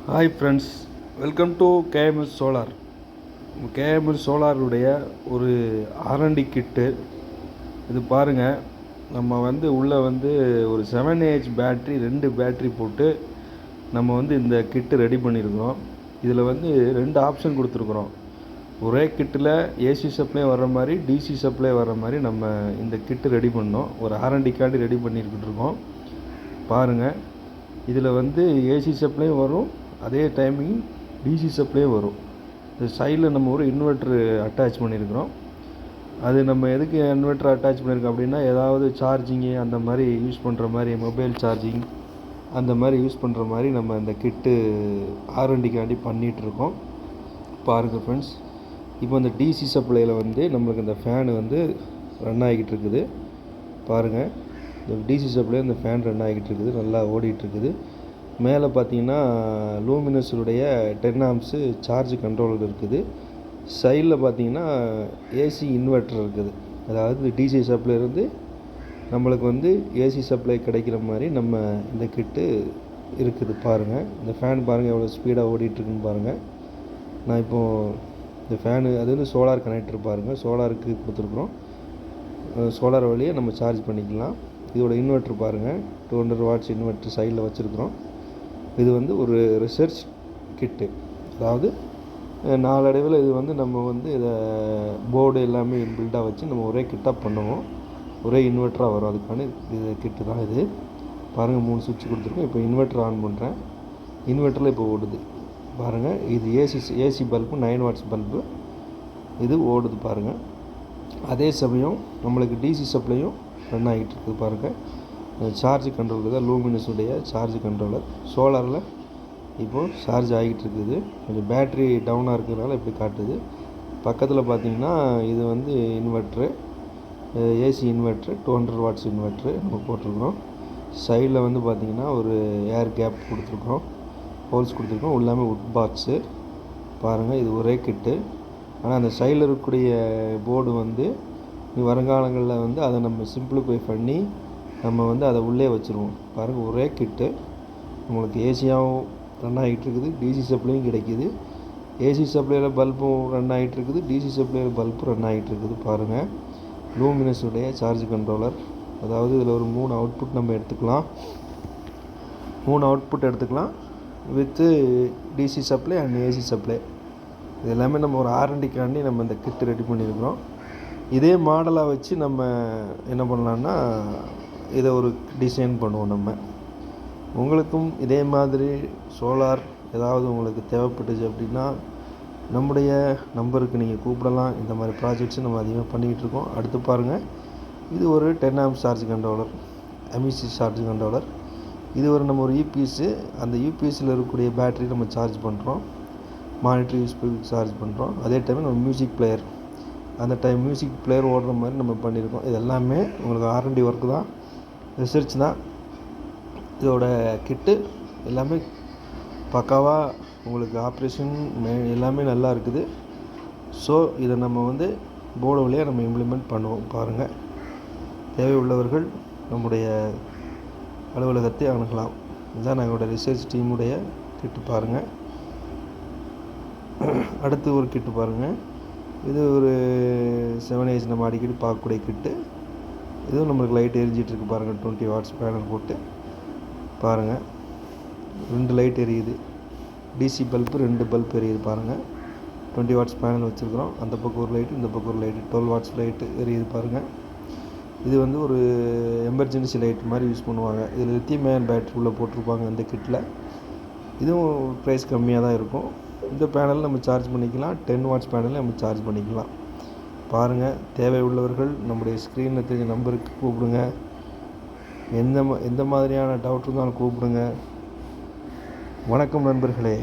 Hi friends, welcome to KMS solar. KMS சோலாருடைய ஒரு R and D கிட்டு இது பாருங்கள். நம்ம உள்ளே ஒரு 7Ah பேட்ரி 2 பேட்ரி போட்டு நம்ம இந்த கிட்டு ரெடி பண்ணியிருக்கிறோம். இதில் 2 ஆப்ஷன் கொடுத்துருக்குறோம். ஒரே கிட்டில் ஏசி சப்ளை வர்ற மாதிரி, டிசி சப்ளை வர்ற மாதிரி நம்ம இந்த கிட்டு ரெடி பண்ணோம். ஒரு ஆர்என்டிக்காண்டி ரெடி பண்ணியிருக்கிட்டு இருக்கோம். பாருங்கள், இதில் ஏசி சப்ளையும் வரும், அதே டைமிங் டிசி சப்ளையும் வரும். இந்த சைடில் நம்ம ஒரு இன்வெர்ட்ரு அட்டாச் பண்ணியிருக்கிறோம். அது நம்ம எதுக்கு இன்வெர்ட்ரு அட்டாச் பண்ணியிருக்கோம் அப்படின்னா, ஏதாவது சார்ஜிங்கு அந்த மாதிரி யூஸ் பண்ணுற மாதிரி, மொபைல் சார்ஜிங் அந்த மாதிரி யூஸ் பண்ணுற மாதிரி நம்ம இந்த கிட்டு ஆர்என்டிக்காண்டி பண்ணிகிட்ருக்கோம். பாருங்கள் ஃப்ரெண்ட்ஸ், இப்போ இந்த டிசி சப்ளையில் நம்மளுக்கு இந்த ஃபேனு ரன் ஆகிக்கிட்டு இருக்குது. பாருங்கள், இந்த டிசி சப்ளை இந்த ஃபேன் ரன் ஆகிக்கிட்டு இருக்குது, நல்லா ஓடிட்டுருக்குது. மேலே பார்த்தீங்கன்னா லூமினஸுடைய 10 amps சார்ஜ் கண்ட்ரோலர் இருக்குது. சைடில் பார்த்தீங்கன்னா ஏசி இன்வெர்ட்டர் இருக்குது. அதாவது டிசி சப்ளைலேருந்து நம்மளுக்கு ஏசி சப்ளை கிடைக்கிற மாதிரி நம்ம இந்த கிட்டு இருக்குது. பாருங்கள், இந்த ஃபேன் பாருங்கள் எவ்வளோ ஸ்பீடாக ஓடிட்டுருக்குன்னு பாருங்கள். நான் இப்போது இந்த ஃபேனு அது சோலார் கனெக்டர் பாருங்கள், சோலாருக்கு கொடுத்துருக்குறோம். சோலார் வழியே நம்ம சார்ஜ் பண்ணிக்கலாம். இதோட இன்வெர்ட்ரு பாருங்கள், 200 watts இன்வெர்ட்ரு சைடில் வச்சுருக்குறோம். இது ஒரு ரிசர்ச் கிட்டு. அதாவது நாளடைவில் இது நம்ம இதை போர்டு எல்லாமே பில்டாக வச்சு நம்ம ஒரே கிட்டாக பண்ணுவோம். ஒரே இன்வெர்ட்டராக வரும். அதுக்கான இது கிட்டு தான் இது. பாருங்கள், 3 சுவிட்ச் கொடுத்துருக்கோம். இப்போ இன்வெர்ட்டர் ஆன் பண்ணுறேன். இன்வெர்ட்டரில் இப்போ ஓடுது பாருங்கள். இது ஏசி பல்பு, 9 watts பல்பு இது ஓடுது பாருங்கள். அதே சமயம் நம்மளுக்கு டிசி சப்ளையும் ரன் ஆகிட்டு இருக்குது பாருங்கள். சார்ஜ் கண்ட்ரோலர் தான் லூமினஸுடைய சார்ஜ் கண்ட்ரோலர். சோலாரில் இப்போது சார்ஜ் ஆகிட்டு இருக்குது. கொஞ்சம் பேட்ரி டவுனாக இருக்கிறதுனால இப்படி காட்டுது. பக்கத்தில் பார்த்திங்கன்னா இது inverter, AC inverter, 200 watts inverter நம்ம போட்டிருக்கிறோம். சைடில் பார்த்திங்கன்னா ஒரு ஏர் கேப் கொடுத்துருக்கோம், ஹோல்ஸ் கொடுத்துருக்கோம். எல்லாமே உட் பாக்ஸு. பாருங்கள், இது ஒரே கிட்டு. ஆனால் அந்த சைடில் இருக்கக்கூடிய போர்டு வருங்காலங்களில் அதை நம்ம சிம்பிளிஃபை பண்ணி நம்ம அதை உள்ளே வச்சுருவோம். பாருங்கள், ஒரே கிட்டு உங்களுக்கு ஏசியாகவும் ரன் ஆகிட்டு இருக்குது, டிசி சப்ளையும் கிடைக்கிது. ஏசி சப்ளையில் பல்பும் ரன் ஆகிட்டு இருக்குது, டிசி சப்ளையில் பல்பும் ரன் ஆகிட்டு இருக்குது. பாருங்கள், லூமினஸுடைய சார்ஜ் கண்ட்ரோலர். அதாவது இதில் ஒரு 3 அவுட்புட் நம்ம எடுத்துக்கலாம். 3 அவுட்புட் எடுத்துக்கலாம் with DC supply and AC supply. இது எல்லாமே நம்ம ஒரு ஆர்என்டிக்காண்டி நம்ம இந்த கிட்டு ரெடி பண்ணியிருக்கிறோம். இதே மாடலாக வச்சு நம்ம என்ன பண்ணலான்னா, இதை ஒரு டிசைன் பண்ணுவோம். நம்ம உங்களுக்கும் இதே மாதிரி சோலார் ஏதாவது உங்களுக்கு தேவைப்பட்டுச்சு அப்படின்னா நம்முடைய நம்பருக்கு நீங்கள் கூப்பிடலாம். இந்த மாதிரி ப்ராஜெக்ட்ஸு நம்ம அதிகமாக பண்ணிக்கிட்டு இருக்கோம். அடுத்து பாருங்கள், இது ஒரு 10 amps charge controller, MEC charge controller. இது நம்ம ஒரு யூபிஎஸ்ஸு. அந்த யூபிஎஸ்சில் இருக்கக்கூடிய பேட்டரி நம்ம சார்ஜ் பண்ணுறோம், மானிட்டர் யூஸ்ஃபுல் சார்ஜ் பண்ணுறோம். அதே டைம் நம்ம மியூசிக் பிளேயர், அந்த டைம் மியூசிக் பிளேயர் ஓடுற மாதிரி நம்ம பண்ணியிருக்கோம். இது எல்லாமே உங்களுக்கு ஆர்என்டி ஒர்க்கு தான், ரிசர்ச் தான். இதோட கிட்டு எல்லாமே பக்காவாக உங்களுக்கு ஆப்ரேஷன் எல்லாமே நல்லா இருக்குது. ஸோ இதை நம்ம போர்டு வழியாக நம்ம இம்ப்ளிமெண்ட் பண்ணுவோம். பாருங்கள், தேவை உள்ளவர்கள் நம்முடைய அலுவலகத்தை அணுகலாம். இதுதான் எங்களோட ரிசர்ச் டீமுடைய கிட்டு. பாருங்கள், அடுத்து ஒரு கிட்டு பாருங்கள். இது ஒரு 7Ah நம்ம அடிக்கடி பார்க்கக்கூடிய கிட்டு. இதுவும் நம்மளுக்கு லைட் எரிஞ்சிட்ருக்கு பாருங்கள். 20 watts பேனல் போட்டு பாருங்கள், 2 லைட் எரியுது. டிசி பல்பு 2 பல்ப் எரியுது பாருங்கள். 20 watts பேனல் வச்சுருக்குறோம். அந்த பக்கம் ஒரு லைட்டு, இந்த பக்கம் ஒரு லைட்டு, 12 watts லைட்டு எரியுது பாருங்கள். இது ஒரு எமர்ஜென்சி லைட் மாதிரி யூஸ் பண்ணுவாங்க. இதில் லித்தியம் அயன் பேட்டரி உள்ளே போட்டிருப்பாங்க இந்த கிட்டில். இதுவும் ப்ரைஸ் கம்மியாக தான் இருக்கும். இந்த பேனல் நம்ம சார்ஜ் பண்ணிக்கலாம், 10 watts பேனலில் நம்ம சார்ஜ் பண்ணிக்கலாம். பாருங்கள், தேவை உள்ளவர்கள் நம்முடைய ஸ்க்ரீனில் தெரிஞ்ச நம்பருக்கு கூப்பிடுங்க. எந்த மாதிரியான டவுட் இருந்தாலும் கூப்பிடுங்க. வணக்கம் நண்பர்களே.